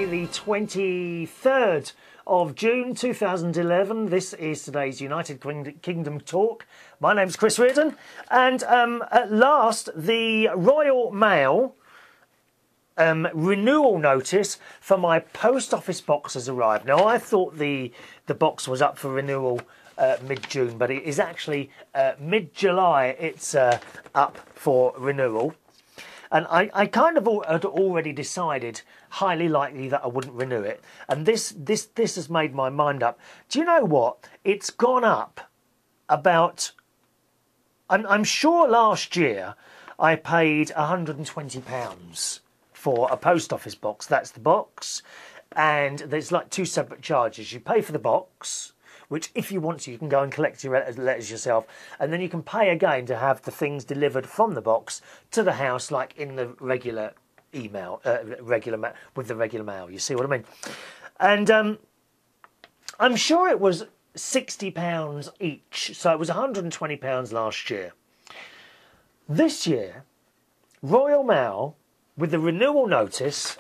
Thursday, the 23rd of June 2011. This is today's United Kingdom Talk. My name's Chris Reardon, and at last the Royal Mail renewal notice for my post office box has arrived. Now, I thought the box was up for renewal mid-June, but it is actually mid-July it's up for renewal. And I kind of had already decided, highly likely, that I wouldn't renew it. And this has made my mind up. Do you know what? It's gone up about... I'm sure last year I paid £120 for a post office box. That's the box. And there's like two separate charges. You pay for the box, which if you want to, you can go and collect your letters yourself. And then you can pay again to have the things delivered from the box to the house, like in the regular email, with the regular mail. You see what I mean? And I'm sure it was £60 each. So it was £120 last year. This year, Royal Mail, with the renewal notice,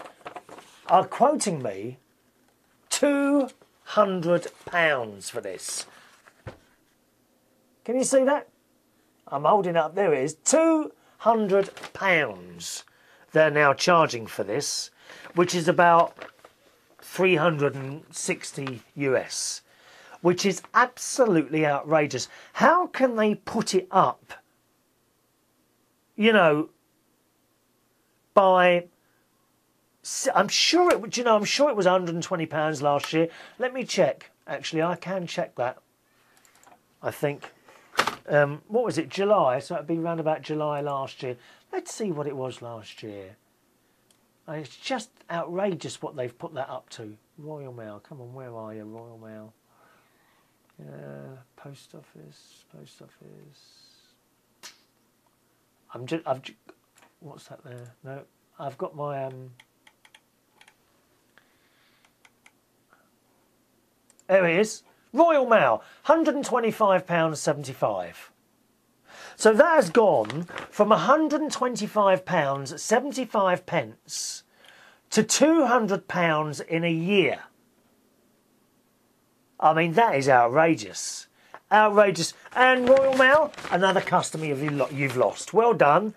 are quoting me £200 for this. Can you see that? I'm holding it up. There it is. £200 they're now charging for this, which is about 360 US, which is absolutely outrageous. How can they put it up, you know, by... I'm sure it was £120 last year. Let me check. Actually, I can check that. I think. What was it? July. So it'd be around about July last year. Let's see what it was last year. It's just outrageous what they've put that up to. Royal Mail. Come on, where are you, Royal Mail? Post office. Post office. What's that there? No, I've got my There it is. Royal Mail, £125.75. So that has gone from £125.75 to £200 in a year. I mean, that is outrageous. Outrageous. And Royal Mail, another customer you've lost. Well done.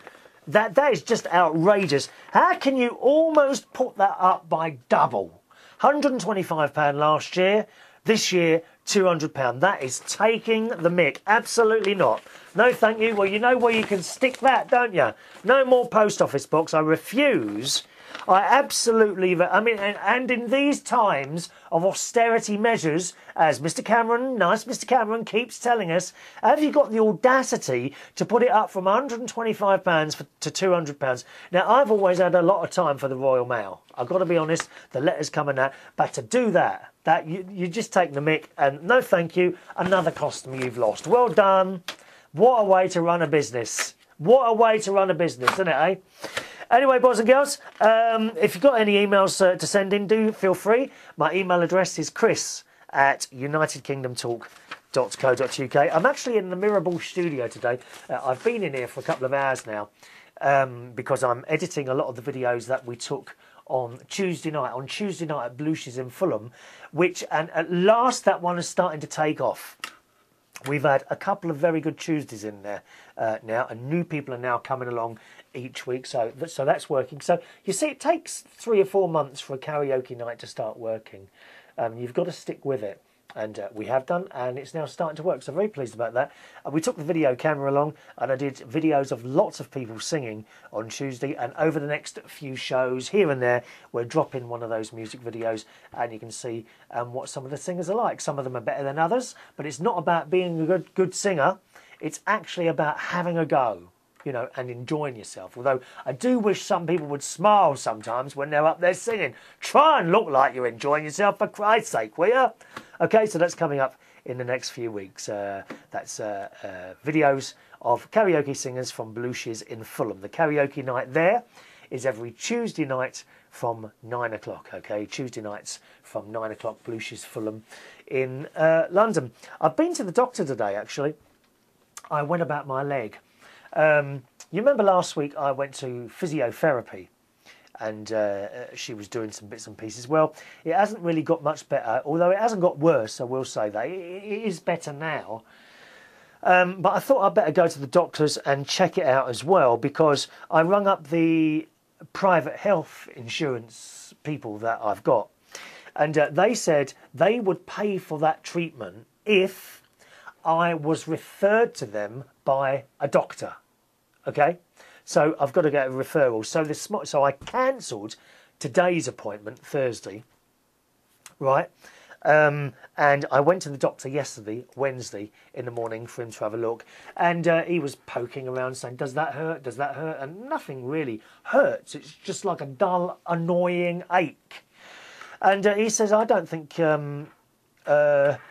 That is just outrageous. How can you almost put that up by double? £125 last year. This year, £200. That is taking the mick. Absolutely not. No, thank you. Well, you know where you can stick that, don't you? No more post office box. I refuse. I absolutely... I mean, and in these times of austerity measures, as Mr Cameron, nice Mr Cameron, keeps telling us, have you got the audacity to put it up from £125 to £200? Now, I've always had a lot of time for the Royal Mail. I've got to be honest, the letters come and that. But to do that you just take the mick, and no thank you, another customer you've lost. Well done. What a way to run a business. What a way to run a business, isn't it, eh? Anyway, boys and girls, if you've got any emails to send in, do feel free. My email address is chris@unitedkingdomtalk.co.uk. I'm actually in the Mirrorball studio today. I've been in here for a couple of hours now because I'm editing a lot of the videos that we took on Tuesday night at Belushi's in Fulham, and at last that one is starting to take off. We've had a couple of very good Tuesdays in there now, and new people are now coming along each week, so that's working. So you see, it takes 3 or 4 months for a karaoke night to start working. You've got to stick with it, and we have done, and it's now starting to work, so very pleased about that. We took the video camera along, and I did videos of lots of people singing on Tuesday, and over the next few shows here and there we'll drop in one of those music videos, and you can see what some of the singers are like. Some of them are better than others, but it's not about being a good singer. It's actually about having a go, you know, and enjoying yourself. Although I do wish some people would smile sometimes when they're up there singing. Try and look like you're enjoying yourself, for Christ's sake, will you? Okay, so that's coming up in the next few weeks. That's videos of karaoke singers from Belushi's in Fulham. The karaoke night there is every Tuesday night from 9 o'clock, okay? Tuesday nights from 9 o'clock, Belushi's Fulham in London. I've been to the doctor today, actually. I went about my leg. You remember last week I went to physiotherapy, and she was doing some bits and pieces. Well, it hasn't really got much better, although it hasn't got worse, I will say that. It is better now. But I thought I'd better go to the doctors and check it out as well, because I rung up the private health insurance people that I've got, and they said they would pay for that treatment if I was referred to them by a doctor. Okay, so I've got to get a referral. So I cancelled today's appointment, Thursday, right? And I went to the doctor yesterday, Wednesday, in the morning for him to have a look. And he was poking around saying, does that hurt? Does that hurt? And nothing really hurts. It's just like a dull, annoying ache. And he says, I don't think...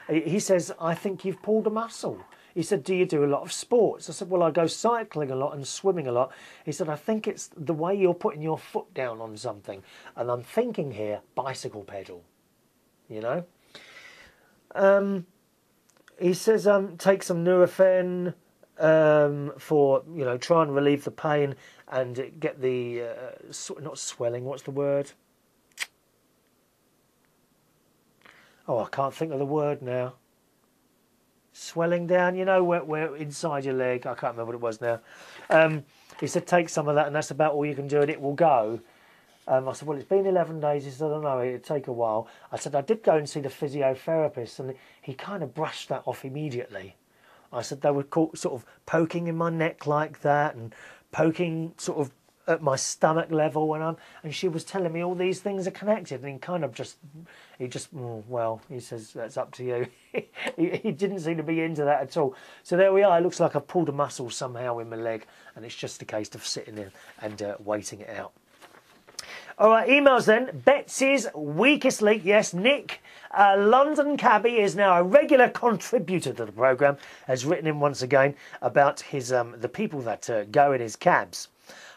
he says, I think you've pulled a muscle. He said, do you do a lot of sports? I said, well, I go cycling a lot and swimming a lot. He said, I think it's the way you're putting your foot down on something. And I'm thinking here, bicycle pedal, you know. He says, take some Nurofen for, you know, try and relieve the pain and get the, not swelling, what's the word? Oh, I can't think of the word now. Swelling down, you know, where inside your leg. I can't remember what it was now. He said, take some of that and that's about all you can do and it will go. I said, well, it's been 11 days. He said, I don't know, it'd take a while. I said, I did go and see the physiotherapist and he kind of brushed that off immediately. I said, they were sort of poking in my neck like that and poking sort of at my stomach level, and she was telling me all these things are connected, and he says, that's up to you. he didn't seem to be into that at all. So there we are. It looks like I've pulled a muscle somehow in my leg, and it's just a case of sitting in and waiting it out. All right, emails then. Betsy's weakest link. Yes, Nick, London cabbie, is now a regular contributor to the programme, has written in once again about his the people that go in his cabs.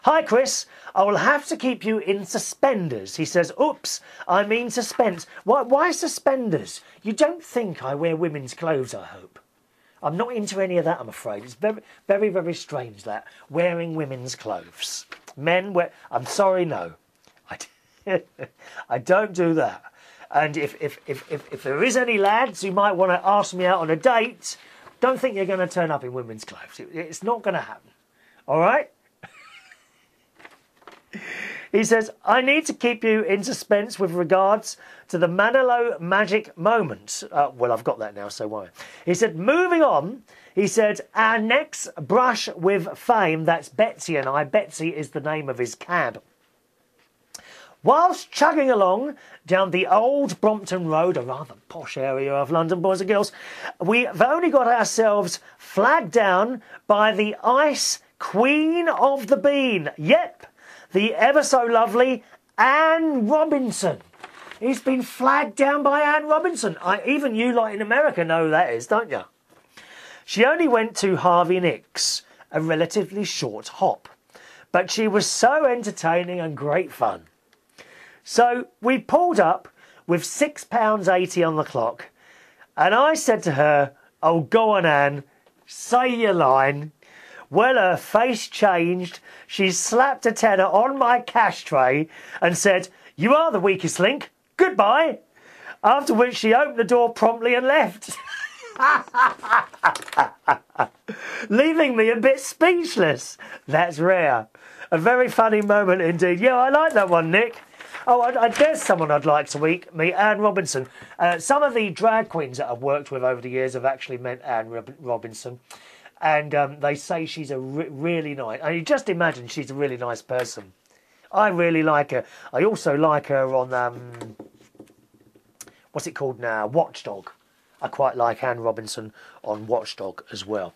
Hi, Chris. I will have to keep you in suspenders. He says, oops, I mean suspense. Why suspenders? You don't think I wear women's clothes, I hope. I'm not into any of that, I'm afraid. It's very, very, very strange, that, wearing women's clothes. Men wear... I'm sorry, no. I don't do that. And if there is any lads who might want to ask me out on a date, don't think you're going to turn up in women's clothes. It's not going to happen. All right? He says, I need to keep you in suspense with regards to the Manilow magic moment. Well, I've got that now, so why? He said, moving on, he said, our next brush with fame, that's Betsy and I. Betsy is the name of his cab. Whilst chugging along down the old Brompton Road, a rather posh area of London, boys and girls, we've only got ourselves flagged down by the ice queen of the bean. Yep. The ever so lovely Anne Robinson. He's been flagged down by Anne Robinson. Even you lot in America know who that is, don't you? She only went to Harvey Nicks, a relatively short hop. But she was so entertaining and great fun. So we pulled up with £6.80 on the clock. And I said to her, oh, go on, Anne, say your line. Well, her face changed. She slapped a tenner on my cash tray and said, you are the weakest link. Goodbye. After which she opened the door promptly and left. Leaving me a bit speechless. That's rare. A very funny moment indeed. Yeah, I like that one, Nick. Oh, there's someone I'd like to meet, Anne Robinson. Some of the drag queens that I've worked with over the years have actually met Anne Robinson. And they say she's a really nice... I mean, just imagine she's a really nice person. I really like her. I also like her on... what's it called now? Watchdog. I quite like Anne Robinson on Watchdog as well.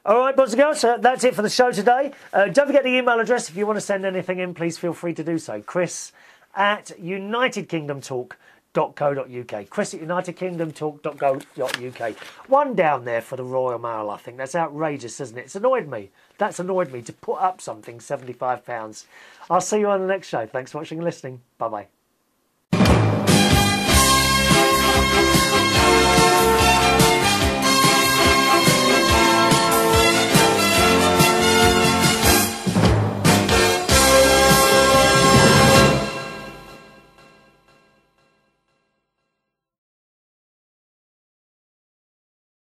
All right, boys and girls, that's it for the show today. Don't forget the email address. If you want to send anything in, please feel free to do so. Chris@UnitedKingdomTalk.co.uk. Chris at UnitedKingdomTalk.co.uk. One down there for the Royal Mail, I think. That's outrageous, isn't it? It's annoyed me. That's annoyed me to put up something, £75. I'll see you on the next show. Thanks for watching and listening. Bye-bye.